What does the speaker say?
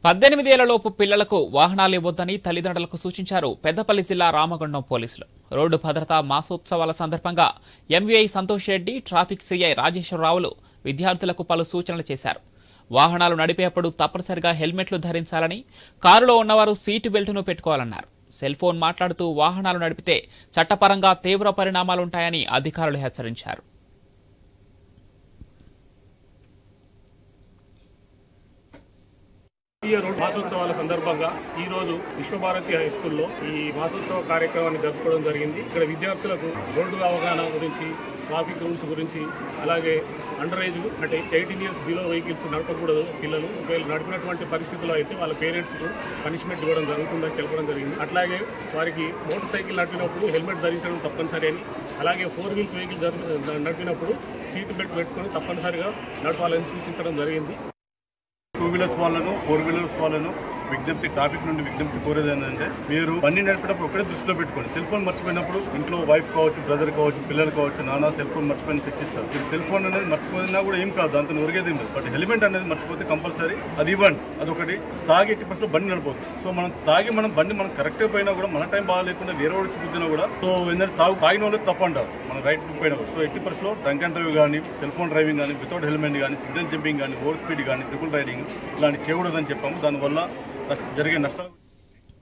18 ఏళ్లలోపు పిల్లలకు వాహనాలు ఇవ్వొద్దని తల్లిదండ్రులకు సూచించారు పెద్దపల్లి జిల్లా రామగుండం పోలీసులు. రోడ్డు భద్రతా మాసోత్సవాల సందర్భంగా MVI Santosh Reddy, traffic CI రాజేశ్వరరావులు విద్యార్థులకు పలు సూచనలు చేశారు. వాహనాలు నడిపేటప్పుడు తప్పనిసరిగా హెల్మెట్లు ధరించాలని, కారులో ఉన్నవారు సీటు బెల్టును పెట్టుకోవాలన్నారు. సెల్ ఫోన్ మాట్లాడుతూ వాహనాలు నడిపితే చట్టపరంగా తీవ్ర పరిణామాలుంటాయని అధికారులు హెచ్చరించారు. రోడ్ మాసోత్సవాల సందర్భంగా ఈ రోజు విశ్వభారతి హై స్కూల్లో ఈ మాసోత్సవ కార్యక్రమాన్ని జరుపుకోవడం జరిగింది. ఇక్కడ విద్యార్థులకు రోడ్డు అవగాహన గురించి, ట్రాఫిక్ రూల్స్ గురించి, అలాగే అండర్ ఏజ్ అంటే 18 ఇయర్స్ బిలో వెహికల్స్ నడపకూడదు పిల్లలు. ఒకవేళ నడిపినటువంటి పరిస్థితుల్లో అయితే వాళ్ళ పేరెంట్స్కు పనిష్మెంట్ ఇవ్వడం జరుగుతుందని చెప్పడం జరిగింది. అట్లాగే వారికి మోటార్ సైకిల్ నడిపినప్పుడు హెల్మెట్ ధరించడం తప్పనిసరి అని, అలాగే 4 వీల్స్ వెహికల్ నడిపినప్పుడు సీటు బెల్ట్ పెట్టుకొని తప్పనిసరిగా నడపాలని సూచించడం జరిగింది. 2 వీలర్స్ వాళ్ళను, 4 వీలర్స్ వాళ్ళను ట్రాఫిక్ నుండి విజ్ఞప్తి కోరేది ఏంటంటే, మీరు బండి నడిపేటప్పుడు ఒకటే దృష్టిలో పెట్టుకోండి. సెల్ ఫోన్ మర్చిపోయినప్పుడు ఇంట్లో వైఫ్ కావచ్చు, బ్రదర్ కావచ్చు, పిల్లలు కావచ్చు, నాన్న సెల్ ఫోన్ మర్చిపోయిన తెచ్చిస్తారు. మీరు సెల్ ఫోన్ అనేది మర్చిపోయినా కూడా ఏం కాదు, దాంతో ఒరిగేది లేదు. బట్ హెల్మెట్ అనేది మర్చిపోతే కంపల్సరీ అది ఇవ్వండి. అదొకటి. తాగి 80% బండి నడపదు. సో మనం తాగి బండి మనం కరెక్ట్గా పోయినా కూడా, మన టైం బాగాలేకుండా వేరే వాడు చూపుతున్నా కూడా, సో ఏంటంటే తాగిన వాళ్ళు తప్పు అంటారు మనం రైట్ పోయినా కూడా. సో 80% డ్రంక్ అండ్ డ్రైవ్ కానీ, సెల్ ఫోన్ డ్రైవింగ్ కానీ, వితౌట్ హెల్మెట్ కానీ, సిగ్నల్ జంపింగ్ కానీ, ఓవర్ స్పీడ్ కానీ, ట్రిపుల్ రైడింగ్ ఇలాంటి చేయకూడదని చెప్పాము. దానివల్ల జరిగే నష్టాలు